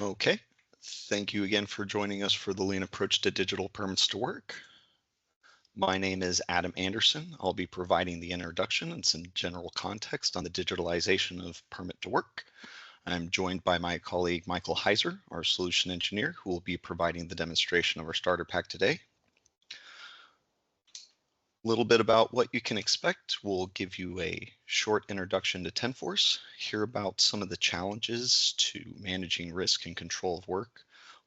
Okay, thank you again for joining us for the Lean Approach to Digital Permits to Work. My name is Adam Anderson. I'll be providing the introduction and some general context on the digitalization of permit to work. I'm joined by my colleague Michael Heiser, our solution engineer, who will be providing the demonstration of our starter pack today. A little bit about what you can expect. We'll give you a short introduction to TenForce, hear about some of the challenges to managing risk and control of work.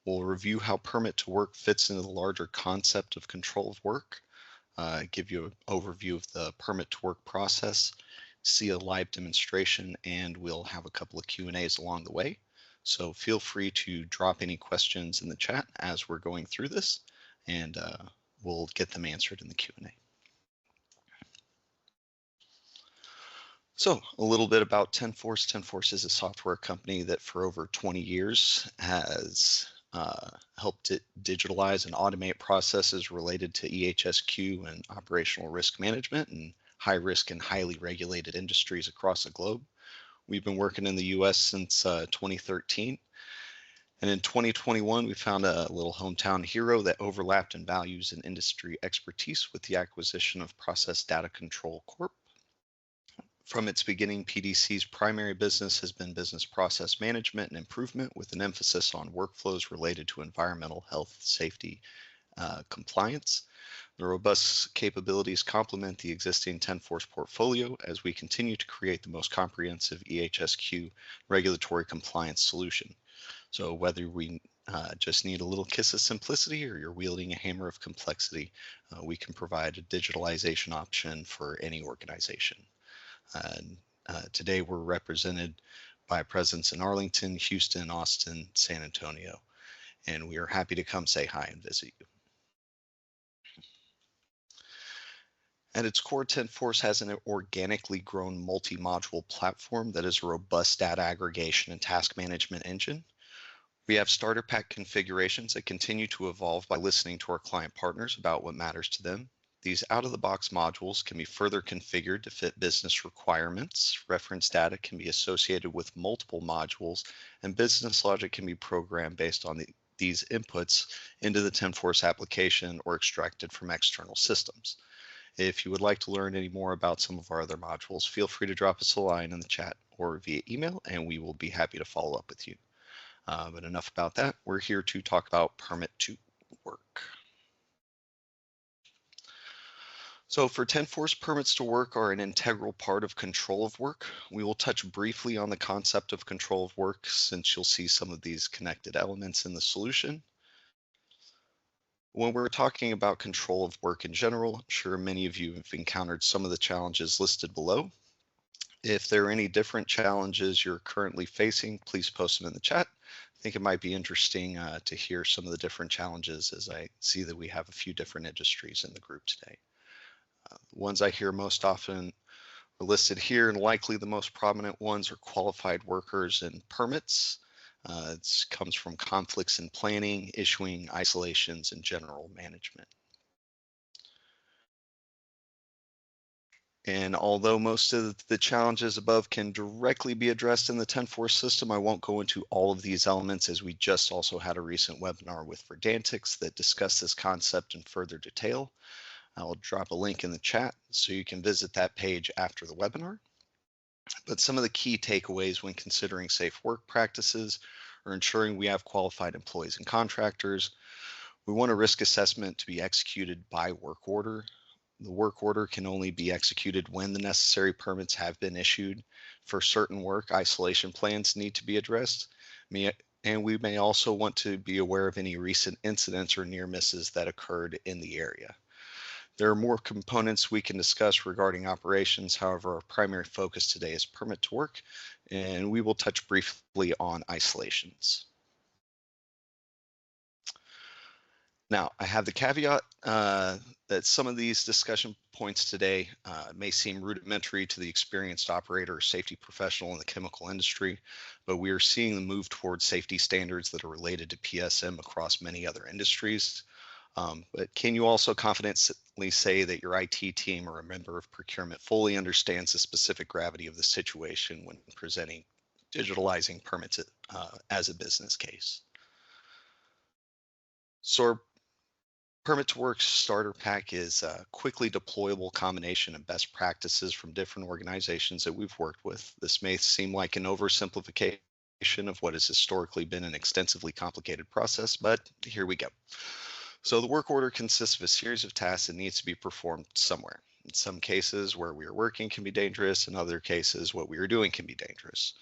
We'll review how permit to work fits into the larger concept of control of work, give you an overview of the permit to work process, see a live demonstration, and we'll have a couple of Q&As along the way. So feel free to drop any questions in the chat as we're going through this, and we'll get them answered in the Q&A. So a little bit about TenForce. TenForce is a software company that for over 20 years has helped it digitalize and automate processes related to EHSQ and operational risk management in high risk and highly regulated industries across the globe. We've been working in the US since 2013. And in 2021, we found a little hometown hero that overlapped in values and industry expertise with the acquisition of Process Data Control Corp. From its beginning, PDC's primary business has been business process management and improvement with an emphasis on workflows related to environmental health, safety, compliance. The robust capabilities complement the existing TenForce portfolio as we continue to create the most comprehensive EHSQ regulatory compliance solution. So whether we just need a little kiss of simplicity or you're wielding a hammer of complexity, we can provide a digitalization option for any organization. Today we're represented by a presence in Arlington, Houston, Austin, San Antonio, and we are happy to come say hi and visit you. At its core, TenForce has an organically grown multi-module platform that is a robust data aggregation and task management engine. We have starter pack configurations that continue to evolve by listening to our client partners about what matters to them. These out-of-the-box modules can be further configured to fit business requirements. Reference data can be associated with multiple modules, and business logic can be programmed based on these inputs into the TenForce application or extracted from external systems. If you would like to learn any more about some of our other modules, feel free to drop us a line in the chat or via email, and we will be happy to follow up with you. But enough about that. We're here to talk about permit to work. So for TenForce, permits to work are an integral part of control of work. We will touch briefly on the concept of control of work since you'll see some of these connected elements in the solution. When we're talking about control of work in general, I'm sure many of you have encountered some of the challenges listed below. If there are any different challenges you're currently facing, please post them in the chat. I think it might be interesting to hear some of the different challenges as I see that we have a few different industries in the group today. The ones I hear most often are listed here, and likely the most prominent ones are qualified workers and permits. It comes from conflicts in planning, issuing, isolations, and general management. And although most of the challenges above can directly be addressed in the TenForce system, I won't go into all of these elements as we just also had a recent webinar with Verdantix that discussed this concept in further detail. I'll drop a link in the chat so you can visit that page after the webinar. But some of the key takeaways when considering safe work practices are ensuring we have qualified employees and contractors. We want a risk assessment to be executed by work order. The work order can only be executed when the necessary permits have been issued. For certain work, isolation plans need to be addressed. And we may also want to be aware of any recent incidents or near misses that occurred in the area. There are more components we can discuss regarding operations. However, our primary focus today is permit to work, and we will touch briefly on isolations. Now, I have the caveat that some of these discussion points today may seem rudimentary to the experienced operator or safety professional in the chemical industry, but we are seeing the move towards safety standards that are related to PSM across many other industries. But can you also confidently say that your IT team or a member of procurement fully understands the specific gravity of the situation when presenting digitalizing permits as a business case. So our Permit to Work starter pack is a quickly deployable combination of best practices from different organizations that we've worked with. This may seem like an oversimplification of what has historically been an extensively complicated process, but here we go. So the work order consists of a series of tasks that needs to be performed somewhere. In some cases, where we are working can be dangerous. In other cases, what we are doing can be dangerous.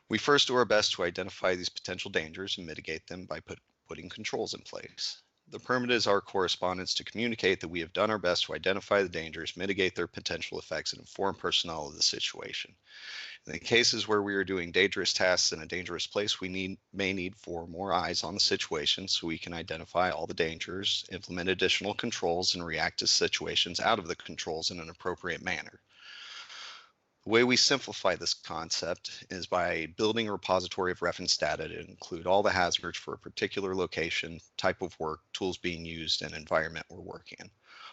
We first do our best to identify these potential dangers and mitigate them by putting controls in place. The permit is our correspondence to communicate that we have done our best to identify the dangers, mitigate their potential effects, and inform personnel of the situation. In the cases where we are doing dangerous tasks in a dangerous place, we may need for more eyes on the situation so we can identify all the dangers, implement additional controls, and react to situations out of the controls in an appropriate manner. The way we simplify this concept is by building a repository of reference data to include all the hazards for a particular location, type of work, tools being used, and environment we're working in.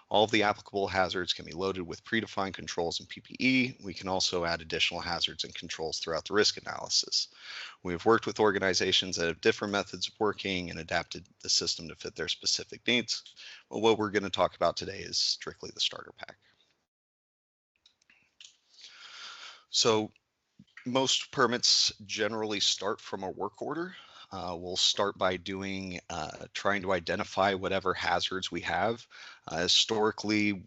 All of the applicable hazards can be loaded with predefined controls and PPE. We can also add additional hazards and controls throughout the risk analysis. We have worked with organizations that have different methods of working and adapted the system to fit their specific needs. Well, what we're going to talk about today is strictly the starter pack. So most permits generally start from a work order. We'll start by trying to identify whatever hazards we have. Historically,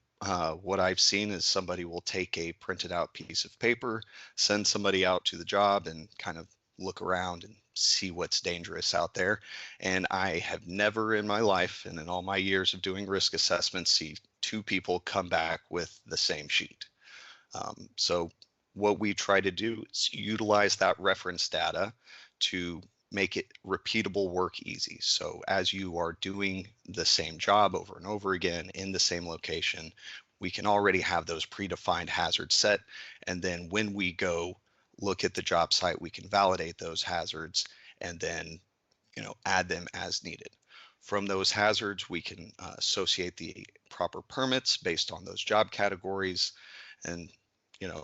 what I've seen is somebody will take a printed out piece of paper, send somebody out to the job and kind of look around and see what's dangerous out there. And I have never in my life and in all my years of doing risk assessments see two people come back with the same sheet. So what we try to do is utilize that reference data to make it repeatable work easy. So as you are doing the same job over and over again in the same location, we can already have those predefined hazards set. And then when we go look at the job site, we can validate those hazards and then, add them as needed. From those hazards, we can associate the proper permits based on those job categories. And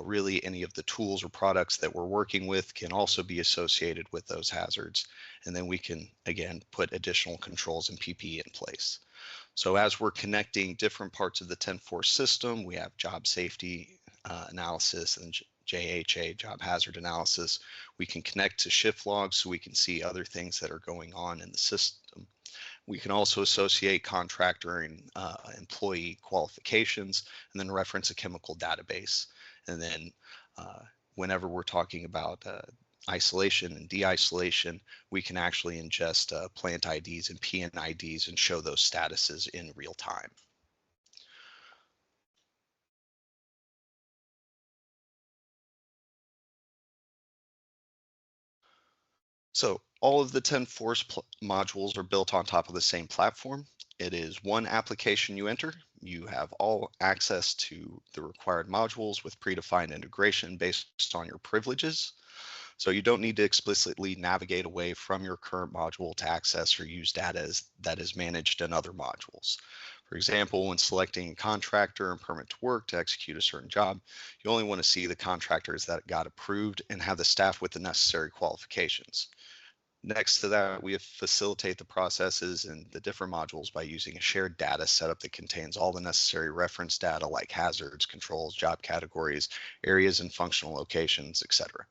really any of the tools or products that we're working with can also be associated with those hazards. And then we can, again, put additional controls and PPE in place. So as we're connecting different parts of the TenForce system, we have job safety analysis and JHA, job hazard analysis. We can connect to shift logs so we can see other things that are going on in the system. We can also associate contractor and employee qualifications and then reference a chemical database. And then whenever we're talking about isolation and de-isolation, we can actually ingest plant IDs and PN IDs and show those statuses in real time. So all of the TenForce modules are built on top of the same platform. It is one application you enter. You have all access to the required modules with predefined integration based on your privileges. So you don't need to explicitly navigate away from your current module to access or use data that is managed in other modules. For example, when selecting a contractor and permit to work to execute a certain job, you only want to see the contractors that got approved and have the staff with the necessary qualifications. Next to that, we facilitate the processes in the different modules by using a shared data setup that contains all the necessary reference data like hazards, controls, job categories, areas and functional locations, etc.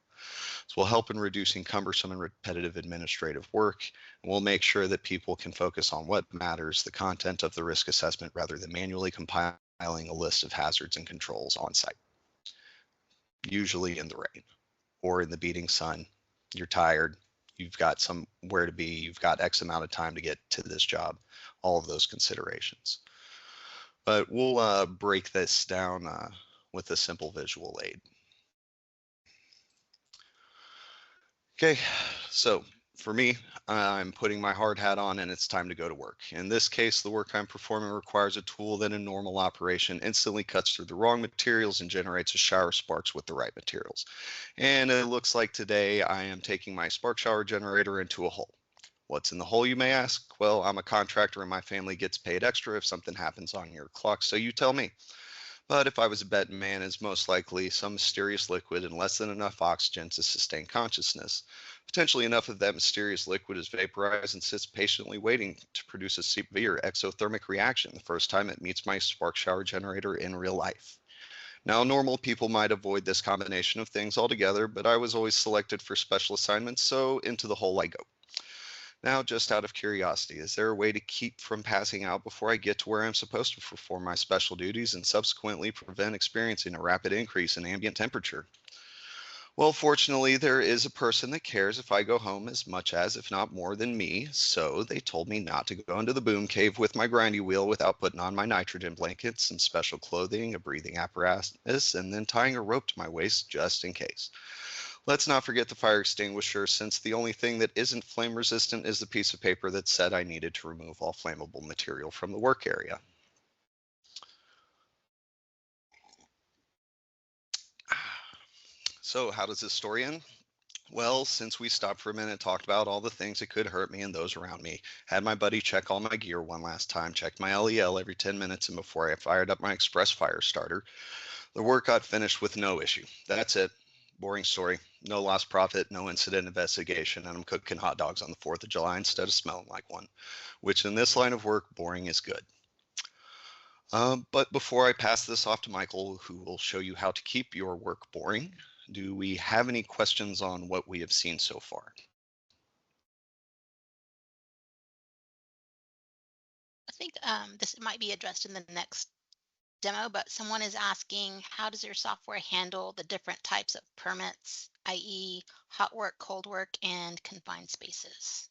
So we'll help in reducing cumbersome and repetitive administrative work, and we'll make sure that people can focus on what matters, the content of the risk assessment, rather than manually compiling a list of hazards and controls on site. Usually in the rain or in the beating sun, you're tired, you've got somewhere to be, you've got X amount of time to get to this job, all of those considerations. But we'll break this down with a simple visual aid. Okay, so for me, I'm putting my hard hat on and it's time to go to work. In this case, the work I'm performing requires a tool that in normal operation instantly cuts through the wrong materials and generates a shower of sparks with the right materials. And it looks like today I am taking my spark shower generator into a hole. What's in the hole, you may ask? Well, I'm a contractor and my family gets paid extra if something happens on your clock, so you tell me. But if I was a betting man, it's most likely some mysterious liquid and less than enough oxygen to sustain consciousness. Potentially enough of that mysterious liquid is vaporized and sits patiently waiting to produce a severe exothermic reaction the first time it meets my spark shower generator in real life. Now, normal people might avoid this combination of things altogether, but I was always selected for special assignments, so into the hole I go. Now, just out of curiosity, is there a way to keep from passing out before I get to where I'm supposed to perform my special duties and subsequently prevent experiencing a rapid increase in ambient temperature? Well, fortunately, there is a person that cares if I go home as much as, if not more than me, so they told me not to go into the boom cave with my grindy wheel without putting on my nitrogen blankets and special clothing, a breathing apparatus, and then tying a rope to my waist just in case. Let's not forget the fire extinguisher, since the only thing that isn't flame resistant is the piece of paper that said I needed to remove all flammable material from the work area. So how does this story end? Well, since we stopped for a minute, talked about all the things that could hurt me and those around me, had my buddy check all my gear one last time, checked my LEL every 10 minutes, and before I fired up my express fire starter, the work got finished with no issue. That's it. Boring story. No lost profit, no incident investigation, and I'm cooking hot dogs on the 4th of July instead of smelling like one, which in this line of work, boring is good. But before I pass this off to Michael, who will show you how to keep your work boring, do we have any questions on what we have seen so far? I think this might be addressed in the next demo, but someone is asking, how does your software handle the different types of permits, i.e. hot work, cold work, and confined spaces?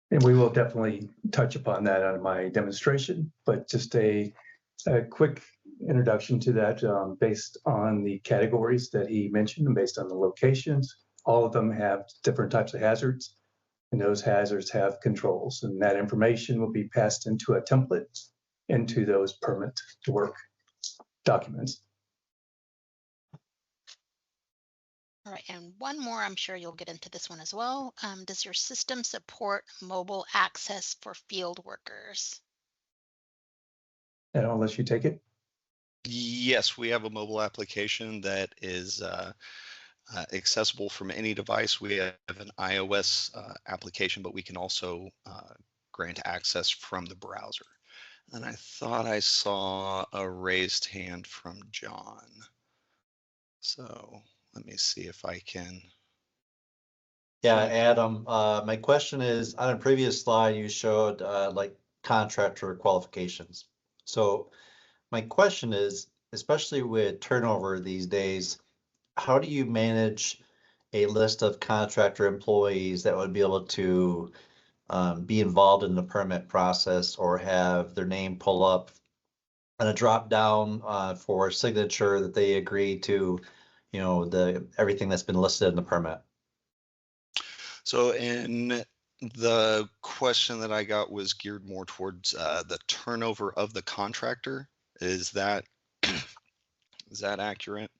And we will definitely touch upon that on my demonstration, but just a quick introduction to that based on the categories that he mentioned and based on the locations. All of them have different types of hazards, and those hazards have controls, and that information will be passed into a template into those permit to work documents. All right, and one more, I'm sure you'll get into this one as well. Does your system support mobile access for field workers? And I'll let you take it. Yes, we have a mobile application that is accessible from any device. We have an iOS application, but we can also grant access from the browser. And I thought I saw a raised hand from John. So let me see if I can. Yeah, Adam, my question is, on a previous slide, you showed like contractor qualifications. So my question is, especially with turnover these days, how do you manage a list of contractor employees that would be able to be involved in the permit process or have their name pull up on a drop down for signature that they agree to, everything that's been listed in the permit? So in the question that I got was geared more towards the turnover of the contractor. Is that accurate?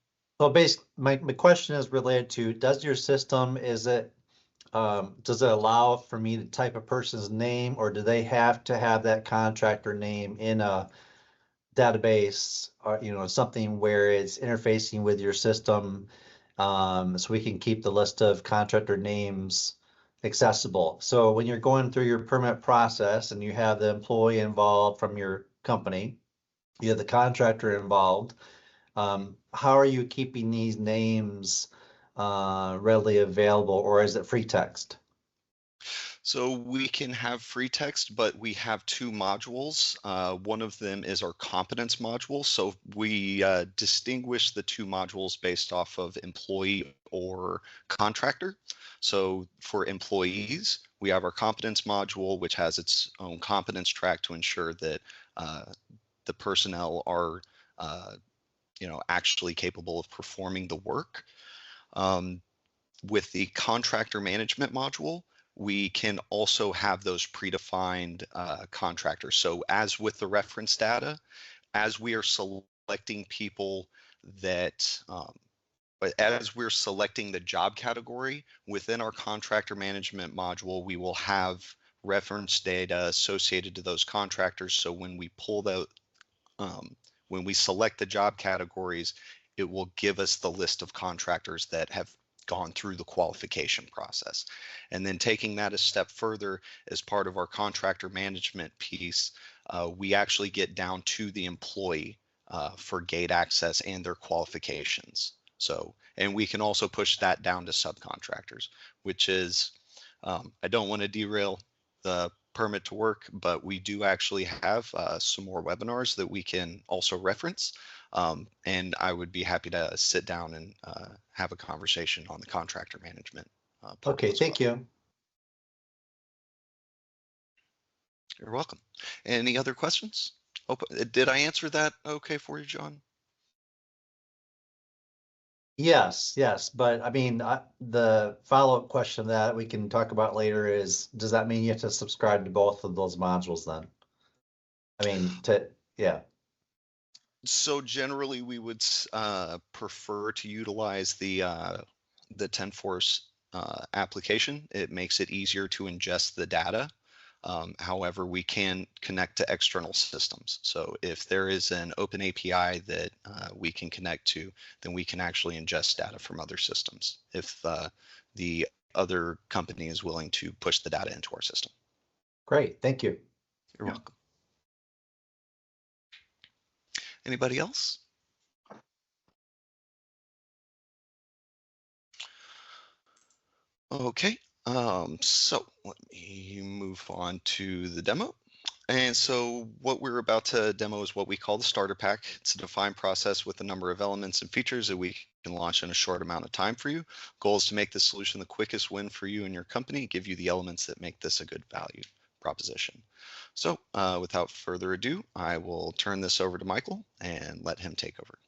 So basically, my question is related to, does your system, does it allow for me to type a person's name, or do they have to have that contractor name in a database or, something where it's interfacing with your system, so we can keep the list of contractor names accessible? So when you're going through your permit process and you have the employee involved from your company, you have the contractor involved, how are you keeping these names readily available, or is it free text? So we can have free text, but we have two modules. One of them is our competence module. So we distinguish the two modules based off of employee or contractor. So for employees, we have our competence module, which has its own competence track to ensure that the personnel are actually capable of performing the work. With the contractor management module, we can also have those predefined contractors. So as with the reference data, as we are selecting people that, as we're selecting the job category within our contractor management module, we will have reference data associated to those contractors. So when we pull when we select the job categories, it will give us the list of contractors that have gone through the qualification process. And then taking that a step further, as part of our contractor management piece, we actually get down to the employee for gate access and their qualifications. So, and we can also push that down to subcontractors, which is, I don't want to derail the permit to work, but we do actually have some more webinars that we can also reference. And I would be happy to sit down and have a conversation on the contractor management. Okay, thank you. You're welcome. Any other questions? Oh, did I answer that okay for you, John? Yes, but I mean, the follow-up question that we can talk about later is, does that mean you have to subscribe to both of those modules then? I mean, yeah. So generally, we would prefer to utilize the TenForce application. It makes it easier to ingest the data. However, we can connect to external systems. So if there is an open API that we can connect to, then we can actually ingest data from other systems if the other company is willing to push the data into our system. Great, thank you. You're welcome. Anybody else? Okay, so let me move on to the demo. And so what we're about to demo is what we call the starter pack. It's a defined process with a number of elements and features that we can launch in a short amount of time for you. Goal is to make this solution the quickest win for you and your company, give you the elements that make this a good value proposition. So without further ado, I will turn this over to Michael and let him take over.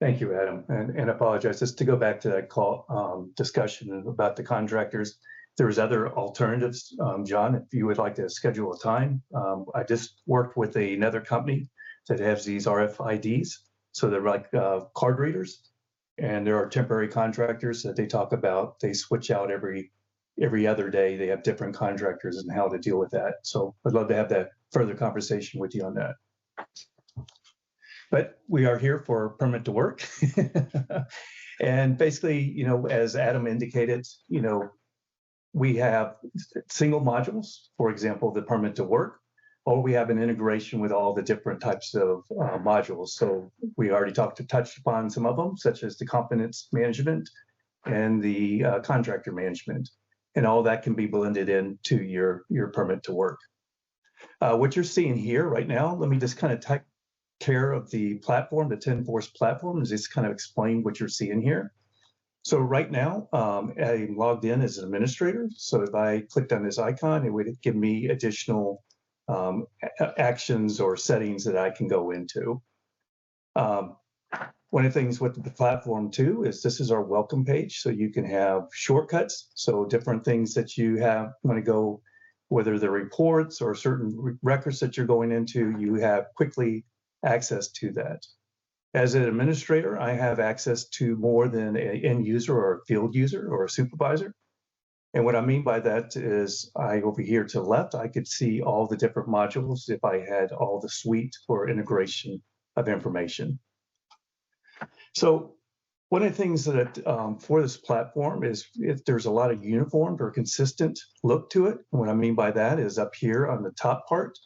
Thank you, Adam, and apologize. Just to go back to that call discussion about the contractors, there's other alternatives. John, if you would like to schedule a time, I just worked with another company that has these RFIDs. So they're like card readers, and there are temporary contractors that they talk about. They switch out every other day. They have different contractors and how to deal with that. So I'd love to have that further conversation with you on that. But we are here for permit to work. And basically, you know, as Adam indicated, you know, we have single modules, for example, the permit to work, or we have an integration with all the different types of modules. So we already touched upon some of them, such as the confidence management and the contractor management. And all that can be blended into your permit to work. What you're seeing here right now, let me just kind of take care of the platform, the TenForce platform, and just kind of explain what you're seeing here. So right now, I'm logged in as an administrator. So if I clicked on this icon, it would give me additional actions or settings that I can go into. One of the things with the platform too is this is our welcome page. So you can have shortcuts. So different things that you want to go, whether they're reports or certain records that you're going into, you have quickly access to that. As an administrator, I have access to more than an end user or a field user or a supervisor. And what I mean by that is over here to the left, I could see all the different modules if I had all the suite for integration of information. So one of the things that for this platform is if there's a lot of uniform or consistent look to it. And what I mean by that is up here on the top part,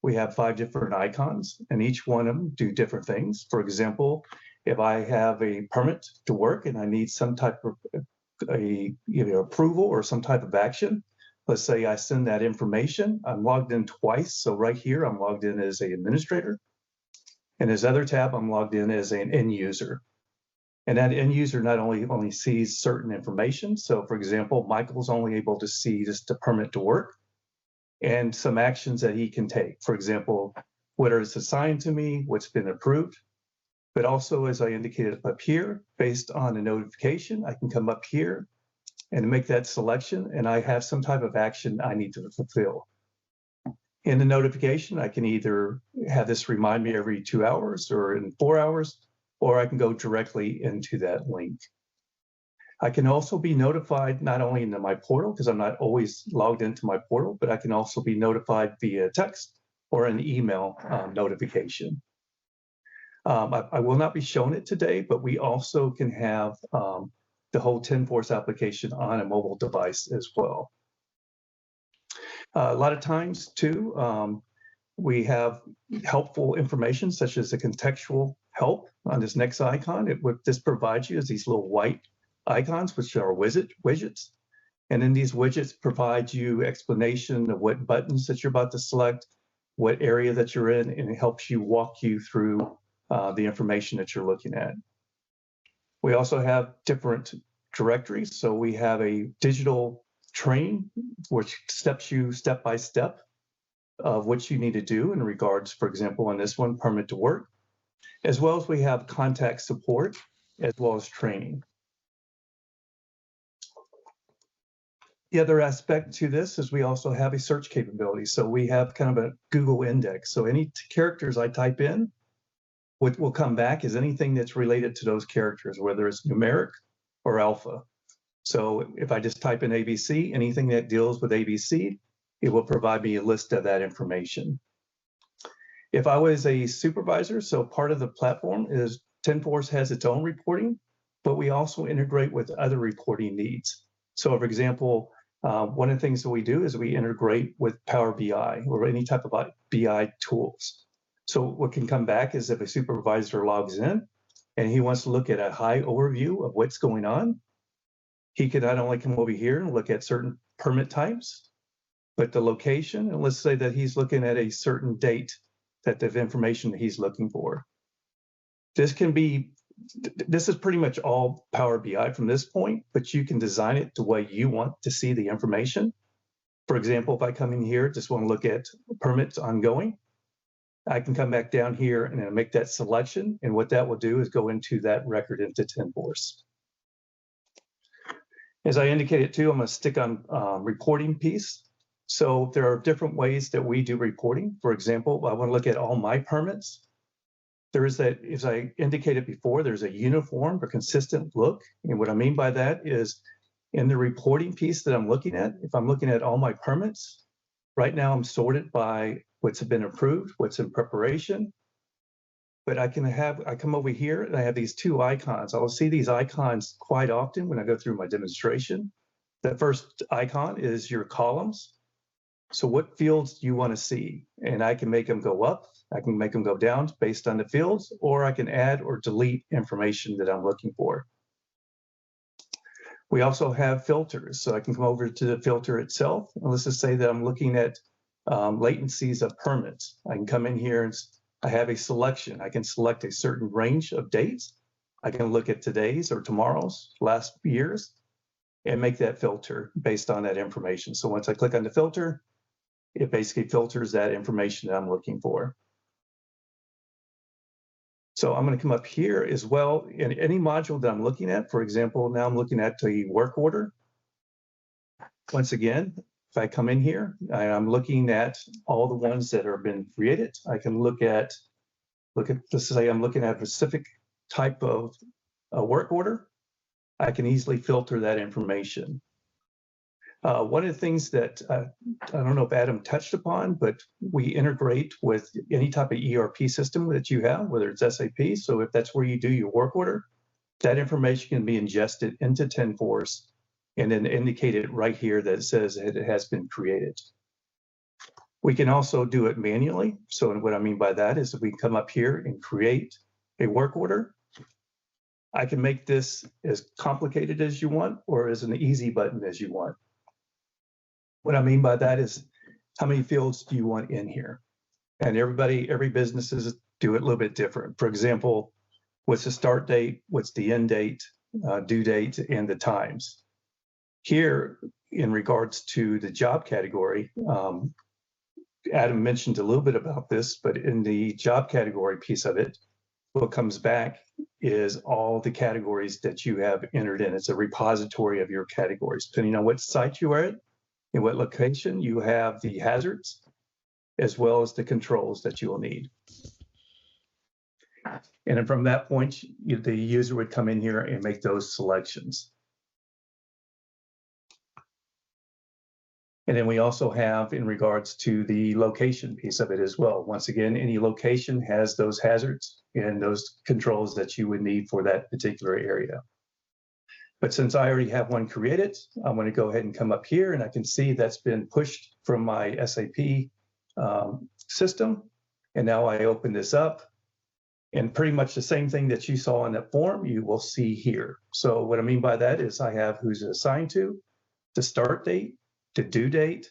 we have 5 different icons, and each one of them do different things. For example, if I have a permit to work and I need some type of approval or some type of action, let's say I send that information, I'm logged in twice. So right here, I'm logged in as an administrator. And this other tab, I'm logged in as an end user. And that end user not only sees certain information. So for example, Michael's only able to see just the permit to work and some actions that he can take. For example, what is assigned to me, what's been approved. But also, as I indicated up here, based on a notification, I can come up here and make that selection, and I have some type of action I need to fulfill. In the notification, I can either have this remind me every 2 hours or in 4 hours, or I can go directly into that link. I can also be notified not only into my portal, because I'm not always logged into my portal, but I can also be notified via text or an email notification. I will not be showing it today, but we also can have the whole TenForce application on a mobile device as well. A lot of times too, we have helpful information such as the contextual help on this next icon. What this provides you is these little white icons, which are widgets. And then these widgets provide you explanation of what buttons that you're about to select, what area that you're in, and it helps you walk you through the information that you're looking at. We also have different directories. So we have a digital train, which steps you step by step of what you need to do in regards, for example, on this one, permit to work, as well as we have contact support, as well as training. The other aspect to this is we also have a search capability. So we have kind of a Google index. So any characters I type in, what will come back is anything that's related to those characters, whether it's numeric or alpha. So if I just type in ABC, anything that deals with ABC, it will provide me a list of that information. If I was a supervisor, so part of the platform is TenForce has its own reporting, but we also integrate with other reporting needs. So for example, one of the things that we do is we integrate with Power BI or any type of BI tools. So what can come back is if a supervisor logs in and he wants to look at a high overview of what's going on, he could not only come over here and look at certain permit types, but the location, and let's say that he's looking at a certain date that the information that he's looking for. This is pretty much all Power BI from this point, but you can design it the way you want to see the information. For example, if I come in here, just want to look at permits ongoing, I can come back down here and make that selection. And what that will do is go into that record into TenForce. As I indicated too, I'm going to stick on reporting piece. So there are different ways that we do reporting. For example, I want to look at all my permits. There is that, as I indicated before, there's a uniform or consistent look. And what I mean by that is in the reporting piece that I'm looking at, if I'm looking at all my permits, right now I'm sorted by what's been approved, what's in preparation. But I come over here and I have these two icons. I will see these icons quite often when I go through my demonstration. The first icon is your columns. So what fields do you want to see? And I can make them go up, I can make them go down based on the fields, or I can add or delete information that I'm looking for. We also have filters. So I can come over to the filter itself. And let's just say that I'm looking at latencies of permits. I can come in here and I have a selection. I can select a certain range of dates. I can look at today's or tomorrow's, last year's, and make that filter based on that information. So once I click on the filter, it basically filters that information that I'm looking for. So I'm going to come up here as well in any module that I'm looking at. For example, now I'm looking at the work order. Once again, if I come in here, I'm looking at all the ones that have been created. I can look at, let's say I'm looking at a specific type of work order. I can easily filter that information. One of the things that I don't know if Adam touched upon, but we integrate with any type of ERP system that you have, whether it's SAP. So if that's where you do your work order, that information can be ingested into TenForce and then indicated right here that it says it has been created. We can also do it manually. So what I mean by that is if we come up here and create a work order, I can make this as complicated as you want or as an easy button as you want. What I mean by that is how many fields do you want in here? And every businesses do it a little bit different. For example, what's the start date, what's the end date, due date, and the times. Here, in regards to the job category, Adam mentioned a little bit about this, but in the job category piece of it, what comes back is all the categories that you have entered in. It's a repository of your categories. Depending on what site you are at, in what location, you have the hazards as well as the controls that you will need. And then from that point, the user would come in here and make those selections. And then we also have in regards to the location piece of it as well. Once again, any location has those hazards and those controls that you would need for that particular area. But since I already have one created, I'm going to go ahead and come up here, and I can see that's been pushed from my SAP system. And now I open this up, and pretty much the same thing that you saw in that form, you will see here. So what I mean by that is I have who's assigned to, the start date, the due date,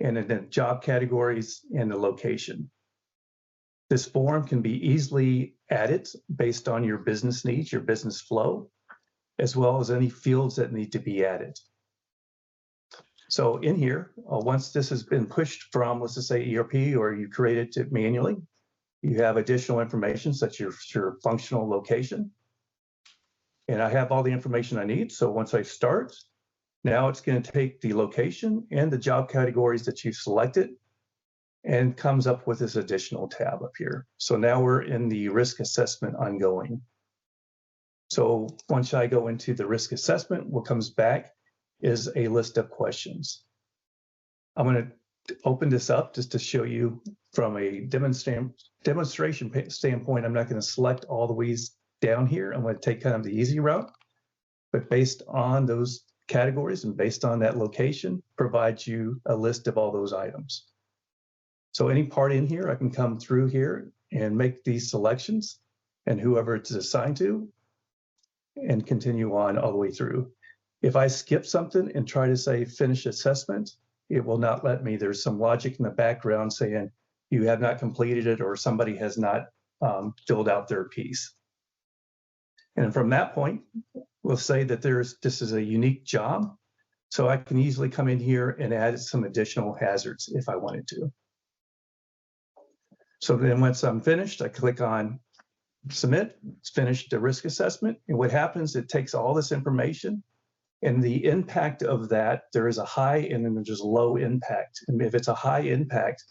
and then the job categories and the location. This form can be easily added based on your business needs, your business flow, as well as any fields that need to be added. So in here, once this has been pushed from, let's just say ERP, or you created it manually, you have additional information such as your functional location. And I have all the information I need. So once I start, now it's going to take the location and the job categories that you've selected and comes up with this additional tab up here. So now we're in the risk assessment ongoing. So once I go into the risk assessment, what comes back is a list of questions. I'm going to open this up just to show you from a demonstration standpoint. I'm not going to select all the ways down here. I'm going to take kind of the easy route, but based on those categories and based on that location, provides you a list of all those items. So any part in here, I can come through here and make these selections and whoever it's assigned to and continue on all the way through. If I skip something and try to say finish assessment, it will not let me. There's some logic in the background saying you have not completed it or somebody has not filled out their piece. And from that point, we'll say that this is a unique job. So I can easily come in here and add some additional hazards if I wanted to. So then once I'm finished, I click on submit. It's finished the risk assessment. And what happens, it takes all this information and the impact of that, there is a high and then there's a low impact. And if it's a high impact,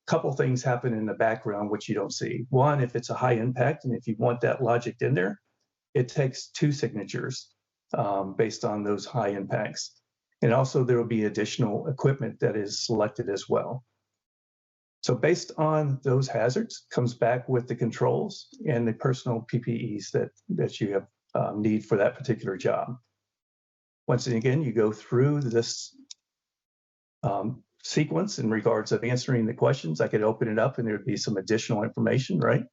a couple things happen in the background which you don't see. One, if it's a high impact and if you want that logic in there, it takes 2 signatures based on those high impacts. And also there will be additional equipment that is selected as well. So based on those hazards, comes back with the controls and the personal PPEs that you have need for that particular job. Once again, you go through this sequence in regards of answering the questions. I could open it up and there'd be some additional information, right?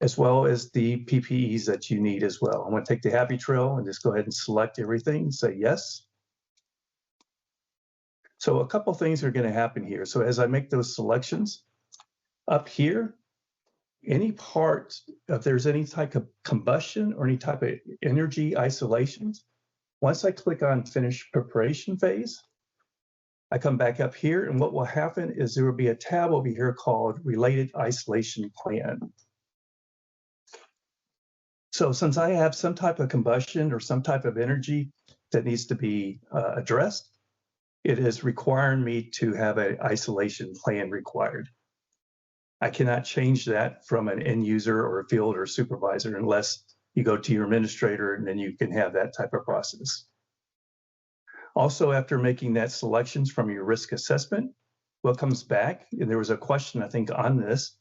As well as the PPEs that you need as well. I'm going to take the happy trail and just go ahead and select everything, say yes. So a couple things are going to happen here. So as I make those selections up here, any part, if there's any type of combustion or any type of energy isolations, once I click on finish preparation phase, I come back up here and what will happen is there will be a tab over here called related isolation plan. So since I have some type of combustion or some type of energy that needs to be addressed, it is requiring me to have an isolation plan required. I cannot change that from an end user or a field or supervisor unless you go to your administrator and then you can have that type of process. Also, after making that selections from your risk assessment, what comes back, and there was a question I think on this,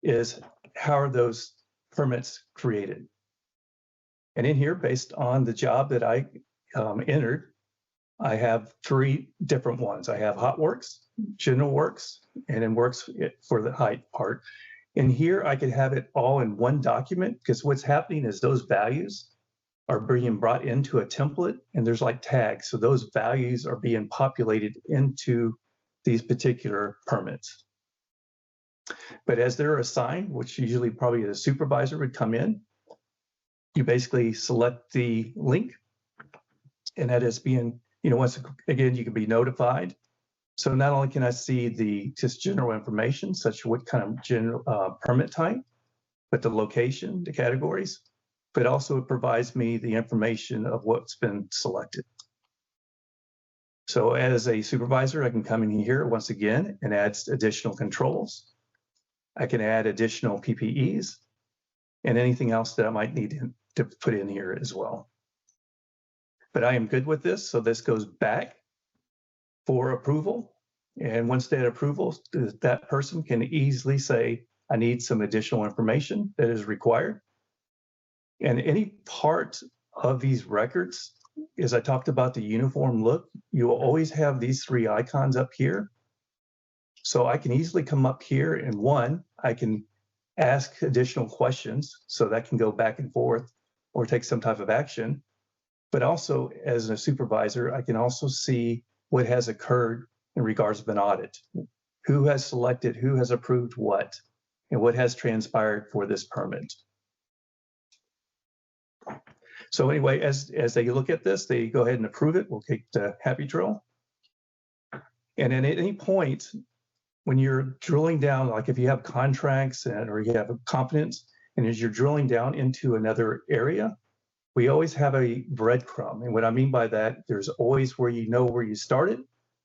is how are those permits created? And in here, based on the job that I entered, I have 3 different ones. I have hot works, general works, and then works for the height part. And here I could have it all in one document because what's happening is those values are being brought into a template and there's like tags. So those values are being populated into these particular permits. But as they're assigned, which usually probably the supervisor would come in, you basically select the link and that is being, once again, you can be notified. So not only can I see the just general information, such what kind of general permit type, but the location, the categories, but also it provides me the information of what's been selected. So as a supervisor, I can come in here once again and add additional controls. I can add additional PPEs and anything else that I might need to put in here as well. But I am good with this. So this goes back for approval. And once that approval, that person can easily say, I need some additional information that is required. And any part of these records, as I talked about the uniform look, you will always have these three icons up here. So I can easily come up here and one, I can ask additional questions so that can go back and forth or take some type of action. But also as a supervisor, I can also see what has occurred in regards of an audit. Who has selected, who has approved what, and what has transpired for this permit. So anyway, as they look at this, they go ahead and approve it. We'll take the happy drill. And then at any point, when you're drilling down, like if you have contracts or you have a competence, and as you're drilling down into another area, we always have a breadcrumb. And what I mean by that, there's always where you know where you started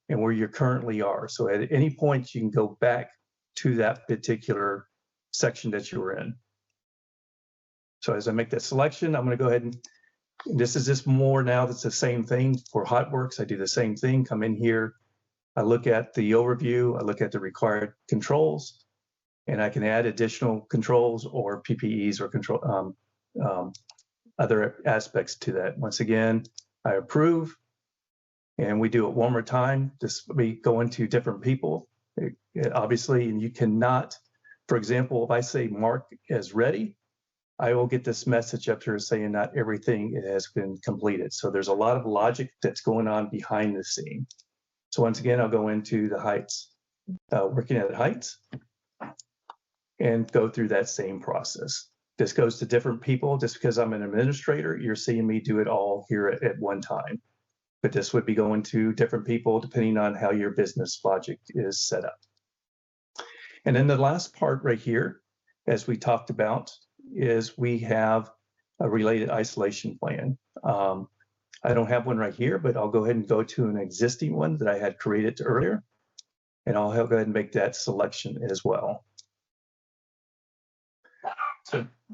and where you currently are. So at any point, you can go back to that particular section that you were in. So as I make that selection, I'm going to go ahead and this is just more now that's the same thing for HotWorks. I do the same thing, come in here, I look at the overview, I look at the required controls, and I can add additional controls or PPEs or control other aspects to that. Once again, I approve, and we do it one more time. This we go into different people. Obviously, and you cannot, for example, if I say mark as ready, I will get this message up here saying not everything has been completed. So there's a lot of logic that's going on behind the scene. So once again, I'll go into the heights, working at heights, and go through that same process. This goes to different people. Just because I'm an administrator, you're seeing me do it all here at one time. But this would be going to different people depending on how your business logic is set up. And then the last part right here, as we talked about, is we have a related isolation plan. I don't have one right here, but I'll go ahead and go to an existing one that I had created earlier, and I'll go ahead and make that selection as well.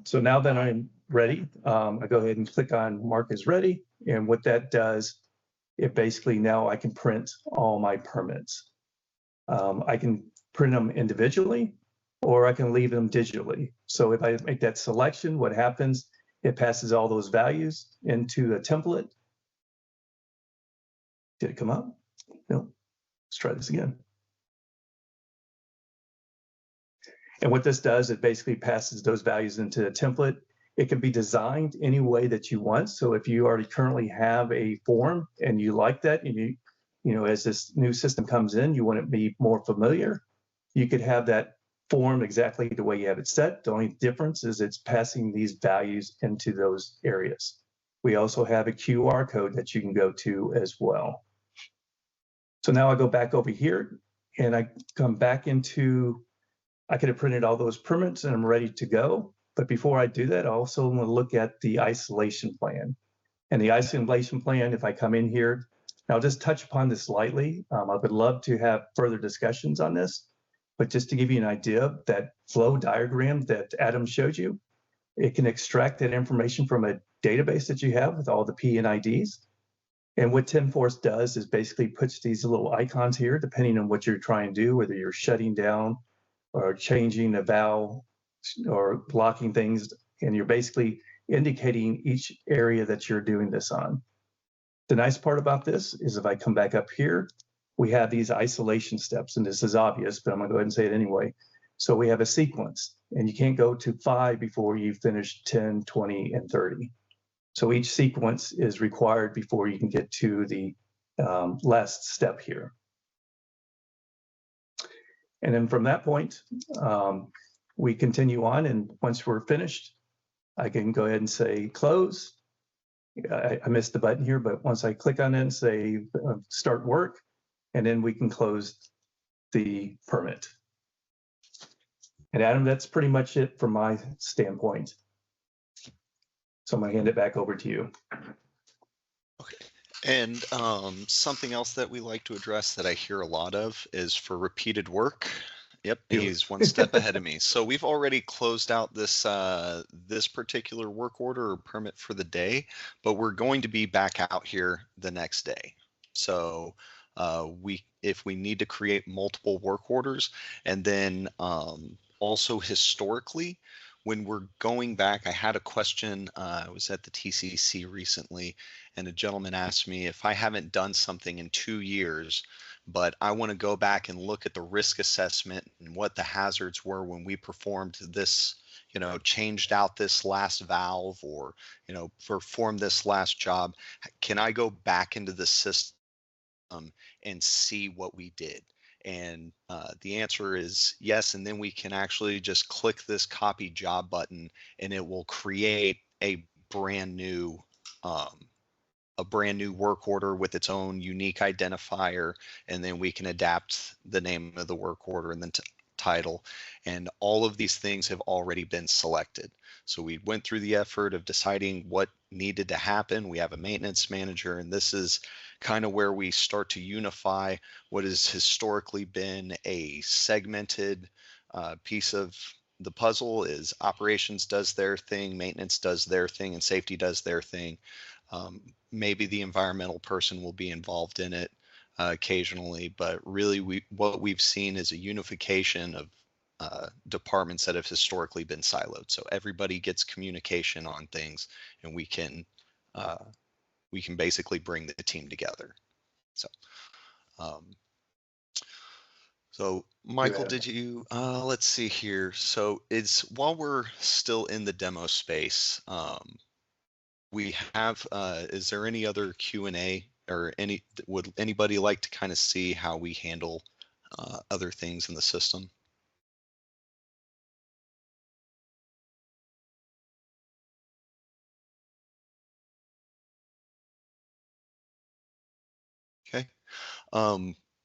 So now that I'm ready, I go ahead and click on Mark as ready, and what that does, it basically now I can print all my permits. I can print them individually, or I can leave them digitally. So if I make that selection, what happens, it passes all those values into a template. Did it come up? No. Let's try this again. And what this does, it basically passes those values into a template. It can be designed any way that you want. So if you already currently have a form and you like that, and you know, as this new system comes in, you want it to be more familiar, you could have that form exactly the way you have it set. The only difference is it's passing these values into those areas. We also have a QR code that you can go to as well. So now I go back over here and I come back into, I could have printed all those permits and I'm ready to go. But before I do that, I also want to look at the isolation plan. And the isolation plan, if I come in here, and I'll just touch upon this lightly. I would love to have further discussions on this, but just to give you an idea, that flow diagram that Adam showed you, it can extract that information from a database that you have with all the P&IDs. And what TenForce does is basically puts these little icons here, depending on what you're trying to do, whether you're shutting down or changing a valve or blocking things, and you're basically indicating each area that you're doing this on. The nice part about this is if I come back up here, we have these isolation steps, and this is obvious, but I'm gonna go ahead and say it anyway. So we have a sequence, and you can't go to 5 before you finish 10, 20, and 30. So each sequence is required before you can get to the last step here. And then from that point, we continue on, and once we're finished, I can go ahead and say close. I missed the button here, but once I click on it and say start work, and then we can close the permit. And Adam, that's pretty much it from my standpoint. So I'm gonna hand it back over to you. Okay. And something else that we like to address that I hear a lot of is for repeated work. Yep, he's one step ahead of me. So we've already closed out this this particular work order or permit for the day, but we're going to be back out here the next day. So if we need to create multiple work orders. And then also historically, when we're going back, I had a question. I was at the TCC recently, and a gentleman asked me if I haven't done something in 2 years, but I want to go back and look at the risk assessment and what the hazards were when we performed this, changed out this last valve, or, performed this last job. Can I go back into the system and see what we did? And the answer is yes. And then we can actually just click this copy job button, and it will create a brand new work order with its own unique identifier. And then we can adapt the name of the work order and then title. And all of these things have already been selected. So we went through the effort of deciding what needed to happen. We have a maintenance manager, and this is kind of where we start to unify what has historically been a segmented piece of the puzzle. Is operations does their thing, maintenance does their thing, and safety does their thing. Maybe the environmental person will be involved in it occasionally, but really what we've seen is a unification of departments that have historically been siloed. So everybody gets communication on things, and we can basically bring the team together. So Michael, did you, let's see here. So while we're still in the demo space, we have, is there any other Q&A, or would anybody like to kind of see how we handle other things in the system? Okay.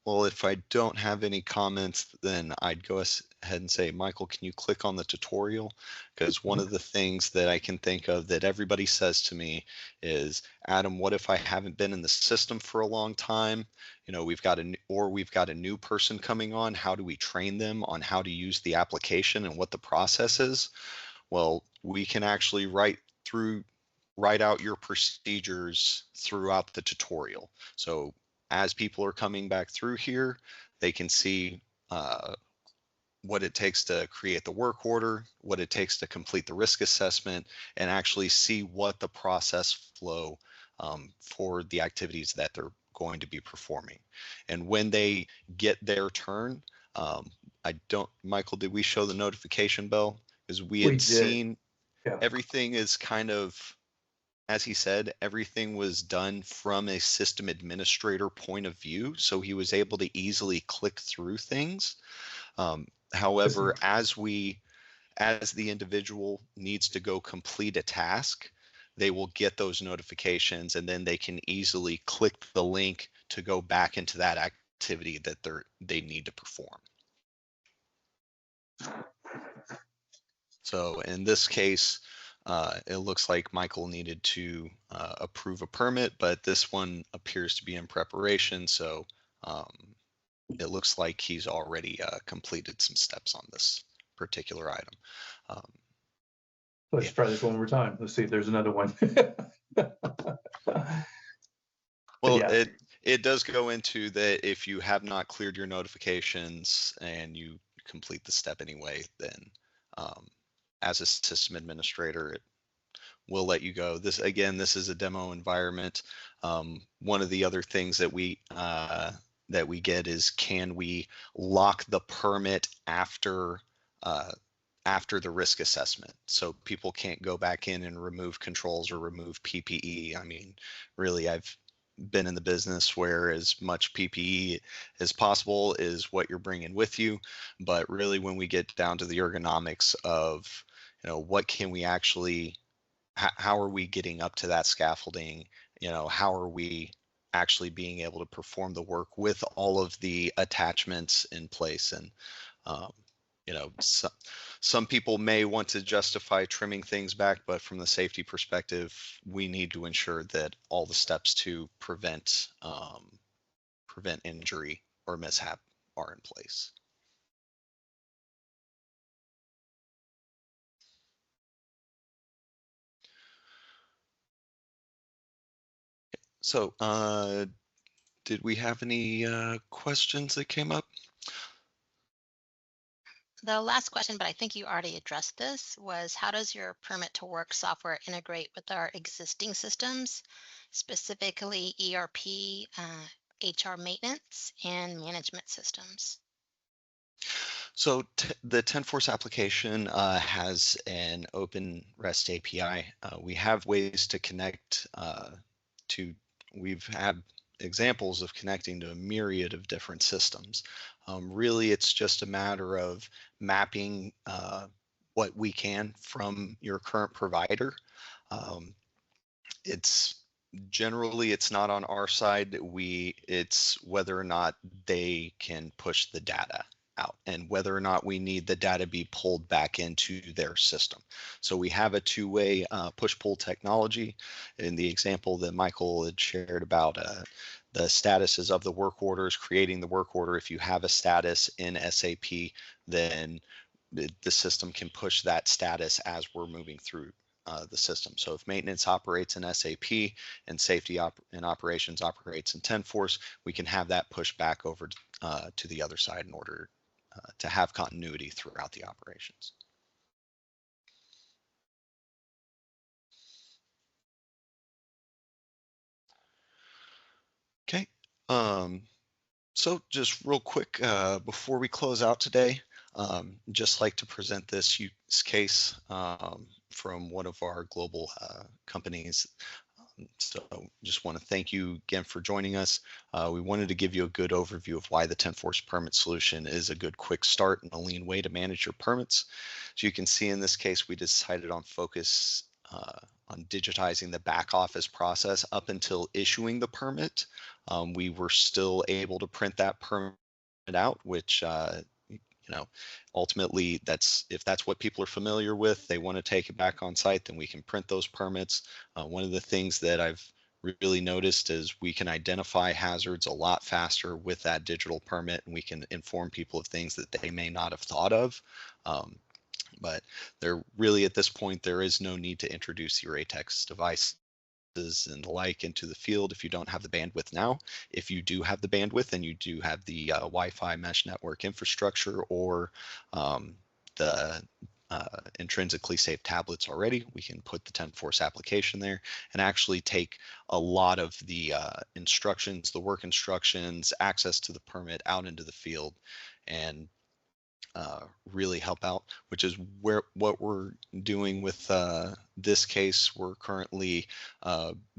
Well, if I don't have any comments, then I'd go ahead and say, Michael, can you click on the tutorial? Because one of the things that I can think of that everybody says to me is, Adam, what if I haven't been in the system for a long time? We've got a new person coming on. How do we train them on how to use the application and what the process is? Well, we can actually write out your procedures throughout the tutorial. So as people are coming back through here, they can see what it takes to create the work order, what it takes to complete the risk assessment, and actually see what the process flow for the activities that they're going to be performing. And when they get their turn, Michael, did we show the notification bell? Because we had seen everything is kind of, as he said, everything was done from a system administrator point of view, so he was able to easily click through things. However, as the individual needs to go complete a task, they will get those notifications, and then they can easily click the link to go back into that activity that they need to perform. So in this case, it looks like Michael needed to approve a permit, but this one appears to be in preparation. So it looks like he's already completed some steps on this particular item. Let's try this one more time. Let's see if there's another one. Well, it does go into that if you have not cleared your notifications and you complete the step anyway, then as a system administrator, it will let you go. This is a demo environment. One of the other things that we get is, can we lock the permit after the risk assessment, so people can't go back in and remove controls or remove PPE. I mean, really, I've been in the business where as much PPE as possible is what you're bringing with you, but really when we get down to the ergonomics of, what can we actually, how are we getting up to that scaffolding? How are we actually being able to perform the work with all of the attachments in place? And some people may want to justify trimming things back, but from the safety perspective, we need to ensure that all the steps to prevent injury or mishap are in place. So did we have any questions that came up? The last question, but I think you already addressed this, was how does your permit to work software integrate with our existing systems, specifically ERP, HR maintenance, and management systems? So the TenForce application has an open REST API. We have ways to connect to, we've had examples of connecting to a myriad of different systems. Really, it's just a matter of mapping what we can from your current provider. It's generally, it's not on our side. It's whether or not they can push the data out and whether or not we need the data be pulled back into their system. So we have a two-way push-pull technology. In the example that Michael had shared about the statuses of the work orders, creating the work order, if you have a status in SAP, then the system can push that status as we're moving through the system. So if maintenance operates in SAP and safety and operations operates in TenForce, we can have that pushed back over to the other side in order to have continuity throughout the operations. Okay, so just real quick before we close out today, just like to present this use case from one of our global companies. So just want to thank you again for joining us. We wanted to give you a good overview of why the TenForce permit solution is a good quick start and a lean way to manage your permits. So you can see in this case, we decided on focus on digitizing the back office process up until issuing the permit. We were still able to print that permit out, which ultimately if that's what people are familiar with, they want to take it back on site, then we can print those permits. One of the things that I've really noticed is we can identify hazards a lot faster with that digital permit, and we can inform people of things that they may not have thought of. But there really, at this point, there is no need to introduce your ATEX device and the like into the field if you don't have the bandwidth now. If you do have the bandwidth and you do have the Wi-Fi mesh network infrastructure or the intrinsically safe tablets already, we can put the TenForce application there and actually take a lot of the instructions, the work instructions, access to the permit out into the field and really help out, which is what we're doing with this case. We're currently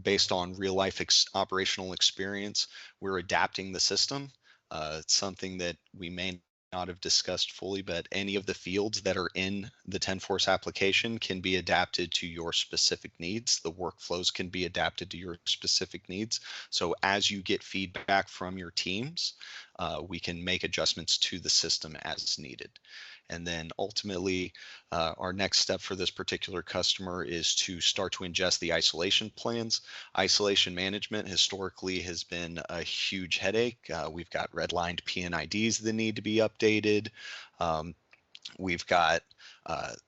based on real life operational experience. We're adapting the system. It's something that we may not have discussed fully, but any of the fields that are in the TenForce application can be adapted to your specific needs. The workflows can be adapted to your specific needs. So as you get feedback from your teams, we can make adjustments to the system as needed. And then ultimately, our next step for this particular customer is to start to ingest the isolation plans. Isolation management historically has been a huge headache. We've got redlined PNIDs that need to be updated. We've got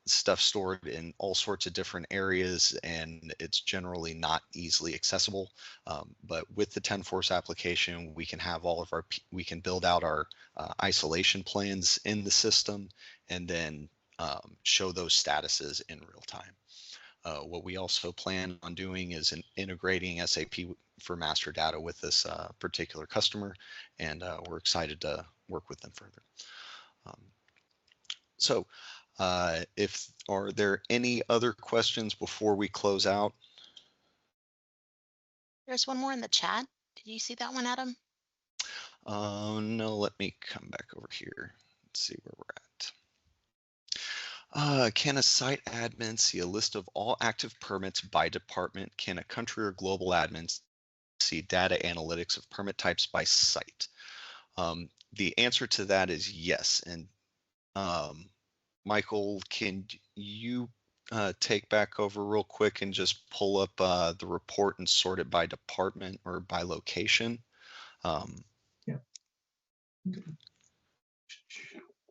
stuff stored in all sorts of different areas, and it's generally not easily accessible. But with the TenForce application, we can have we can build out our isolation plans in the system and then show those statuses in real time. What we also plan on doing is integrating SAP for master data with this particular customer, and we're excited to work with them further. So are there any other questions before we close out? There's one more in the chat. Did you see that one, Adam? No, let me come back over here. Let's see where we're at. Can a site admin see a list of all active permits by department? Can a country or global admin see data analytics of permit types by site? The answer to that is yes. And Michael, can you take back over real quick and just pull up the report and sort it by department or by location? Yeah.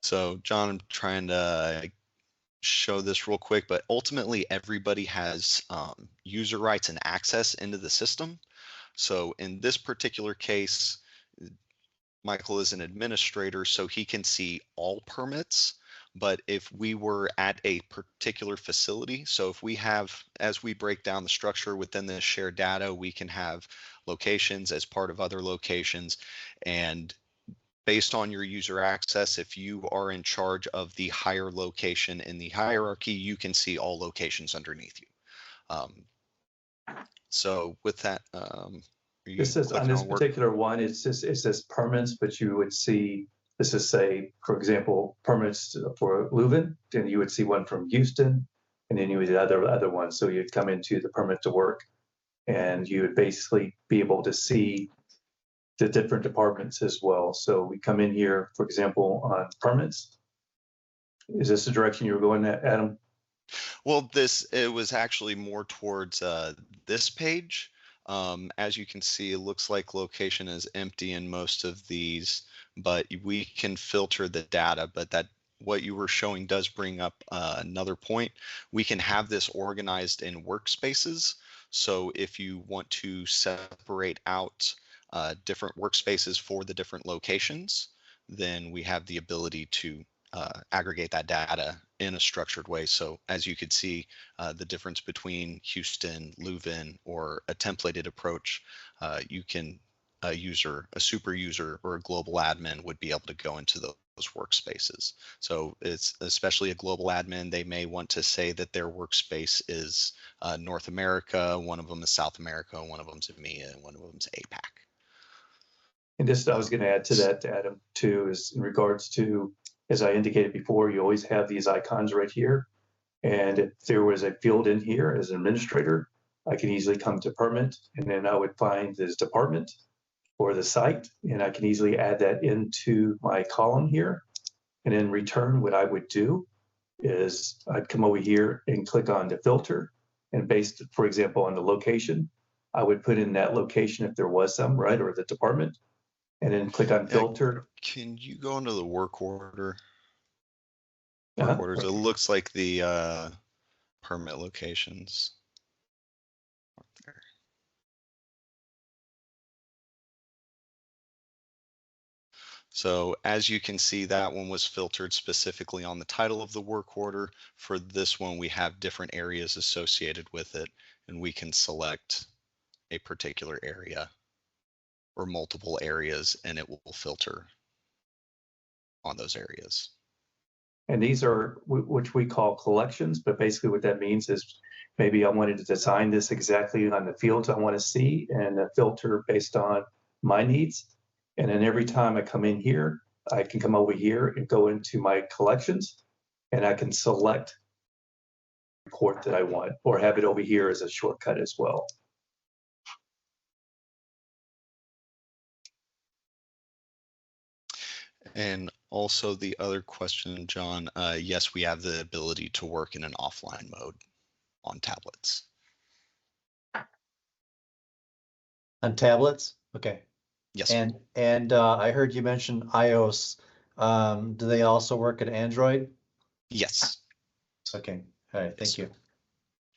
So John, I'm trying to show this real quick, but ultimately everybody has user rights and access into the system. So in this particular case, Michael is an administrator, so he can see all permits. But if we were at a particular facility, so if we have, as we break down the structure within the shared data, we can have locations as part of other locations. And based on your user access, if you are in charge of the higher location in the hierarchy, you can see all locations underneath you. So with that, This is on this particular one, it says permits, but you would see, this is say, for example, permits for Leuven, then you would see one from Houston, and then you would other ones. So you'd come into the permit to work, and you would basically be able to see the different departments as well. So we come in here, for example, on permits. Is this the direction you were going at, Adam? Well, it was actually more towards this page. As you can see, it looks like location is empty in most of these, but we can filter the data. But that what you were showing does bring up another point. We can have this organized in workspaces. So if you want to separate out different workspaces for the different locations, then we have the ability to aggregate that data in a structured way. So as you could see, the difference between Houston, Leuven, or a templated approach, you can, a super user or a global admin would be able to go into those workspaces. So it's especially a global admin, they may want to say that their workspace is North America, one of them is South America, one of them's EMEA, and one of them's APAC. And just, I was going to add to that, Adam, too, is in regards to, as I indicated before, you always have these icons right here. And if there was a field in here as an administrator, I can easily come to permit, and then I would find this department or the site, and I can easily add that into my column here. And in return, what I would do is I'd come over here and click on the filter, and based, for example, on the location, I would put in that location if there was some, right, or the department, and then click on filter. Can you go into the work order? Work orders. It looks like the permit locations. There. So as you can see, that one was filtered specifically on the title of the work order. For this one, we have different areas associated with it, and we can select a particular area or multiple areas, and it will filter on those areas. And these are which we call collections, but basically what that means is maybe I wanted to design this exactly on the fields I want to see and filter based on my needs. And then every time I come in here, I can come over here and go into my collections, and I can select the report that I want, or have it over here as a shortcut as well. And also the other question, John, yes, we have the ability to work in an offline mode on tablets. On tablets? Okay. Yes. And I heard you mention iOS. Do they also work at Android? Yes. Okay. All right. Thank you.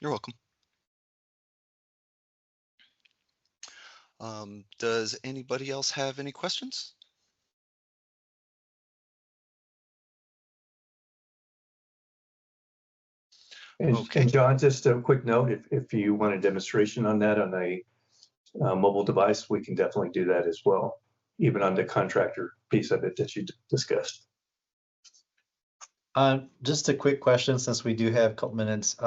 You're welcome. Does anybody else have any questions? Okay. And John, just a quick note, if you want a demonstration on that on a mobile device, we can definitely do that as well, even on the contractor piece of it that you discussed. Just a quick question, since we do have a couple minutes.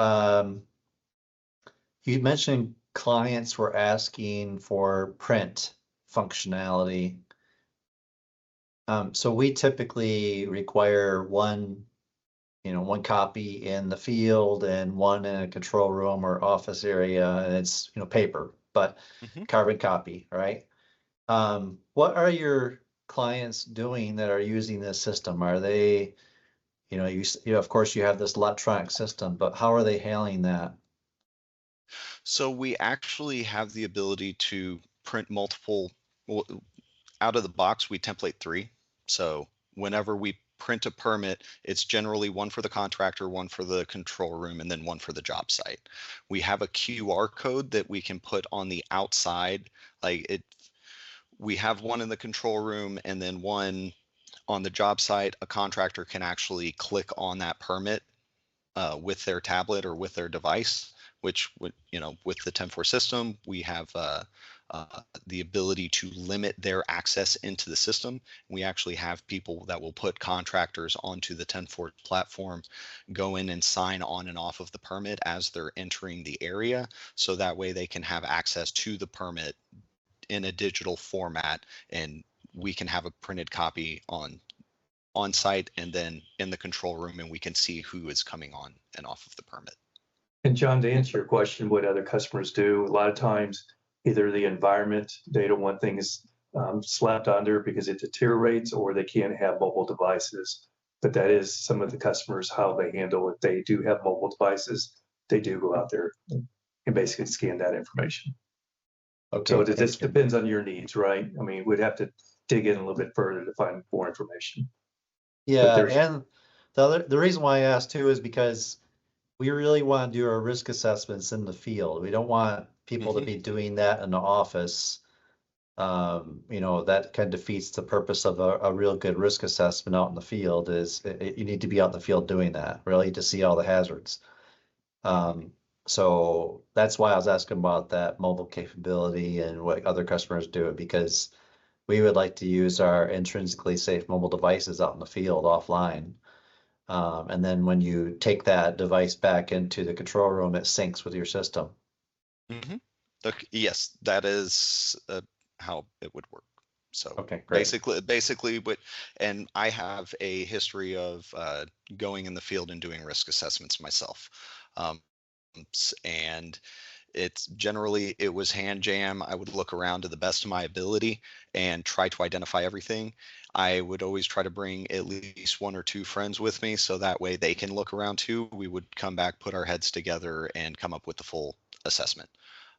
You mentioned clients were asking for print functionality. So we typically require one copy in the field and one in a control room or office area, and it's, paper, but carbon copy, right? What are your clients doing that are using this system? Are they, of course you have this electronic system, but how are they handling that? So we actually have the ability to print multiple, out of the box, we template 3. So whenever we print a permit, it's generally one for the contractor, one for the control room, and then one for the job site. We have a QR code that we can put on the outside, like it. We have one in the control room and then one on the job site. A contractor can actually click on that permit with their tablet or with their device, which would, with the TenForce system, we have the ability to limit their access into the system. We actually have people that will put contractors onto the TenForce platform, go in and sign on and off of the permit as they're entering the area. So that way they can have access to the permit in a digital format, and we can have a printed copy on site and then in the control room, and we can see who is coming on and off of the permit. And John, to answer your question, what other customers do, a lot of times, either the environment, they don't want things slapped under because it deteriorates, or they can't have mobile devices. But that is some of the customers, how they handle it. They do have mobile devices. They do go out there and basically scan that information. Okay. So it just depends on your needs, right? I mean, we'd have to dig in a little bit further to find more information. Yeah, and the reason why I asked too is because we really want to do our risk assessments in the field. We don't want people to be doing that in the office. That kind of defeats the purpose of a real good risk assessment out in the field. You need to be out in the field doing that, really, to see all the hazards. So that's why I was asking about that mobile capability and what other customers do, because we would like to use our intrinsically safe mobile devices out in the field offline. And then when you take that device back into the control room, it syncs with your system. Yes, that is how it would work. So okay, great. basically, and I have a history of going in the field and doing risk assessments myself. And it was hand jam. I would look around to the best of my ability and try to identify everything. I would always try to bring at least one or two friends with me, so that way they can look around too. We would come back, put our heads together, and come up with the full assessment.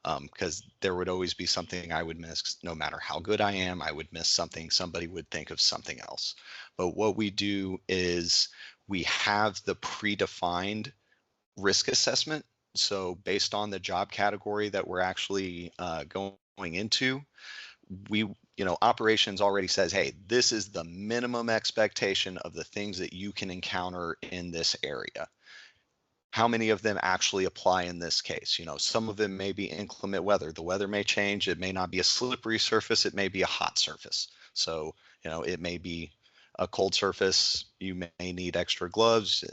Because there would always be something I would miss. No matter how good I am, I would miss something. Somebody would think of something else. But what we do is we have the predefined risk assessment. So based on the job category that we're actually going into, operations already says, hey, this is the minimum expectation of the things that you can encounter in this area. How many of them actually apply in this case? Some of them may be inclement weather. The weather may change. It may not be a slippery surface. It may be a hot surface. So, it may be a cold surface. You may need extra gloves.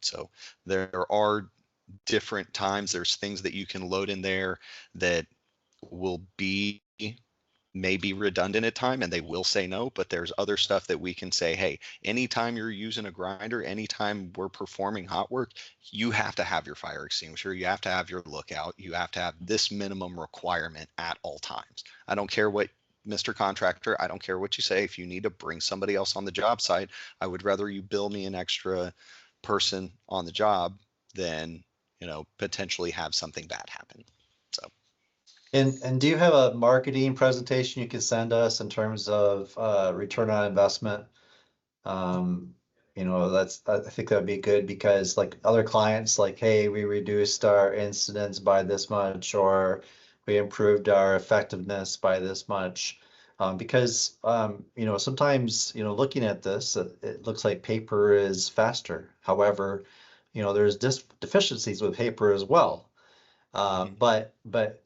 So there are different times. There's things that you can load in there that will be maybe redundant at time, and they will say no, but there's other stuff that we can say, hey, anytime you're using a grinder, anytime we're performing hot work, you have to have your fire extinguisher, you have to have your lookout, you have to have this minimum requirement at all times. I don't care what, Mr. Contractor, I don't care what you say. If you need to bring somebody else on the job site, I would rather you bill me an extra person on the job than potentially have something bad happen. So. And do you have a marketing presentation you can send us in terms of return on investment? I think that'd be good, because like other clients, like, hey, we reduced our incidents by this much, or we improved our effectiveness by this much. Because sometimes looking at this, it looks like paper is faster. However, there's deficiencies with paper as well. But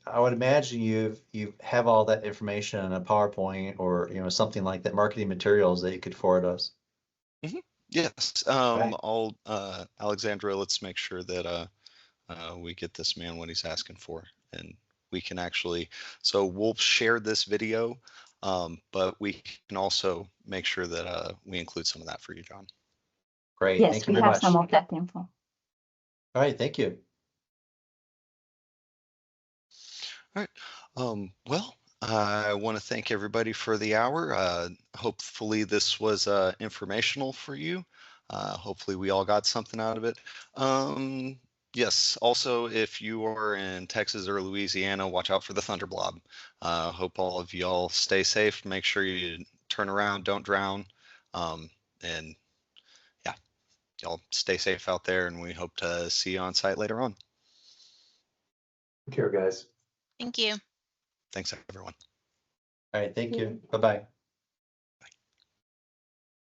I would imagine you have all that information in a PowerPoint or something like that, marketing materials that you could forward us. Yes. I'll Alexandra, let's make sure that we get this man what he's asking for, and we can actually, so we'll share this video, but we can also make sure that we include some of that for you, John. Great. Yes, thank you we very have much. some of that info. All right, thank you. All right. Well, I want to thank everybody for the hour. Hopefully this was informational for you. Hopefully we all got something out of it. Yes, also, if you are in Texas or Louisiana, watch out for the thunder blob. Hope all of y'all stay safe. Make sure you turn around, don't drown. And y'all stay safe out there, and we hope to see you on site later on. Take care, guys. Thank you. Thanks, everyone. All right, thank you. Bye-bye.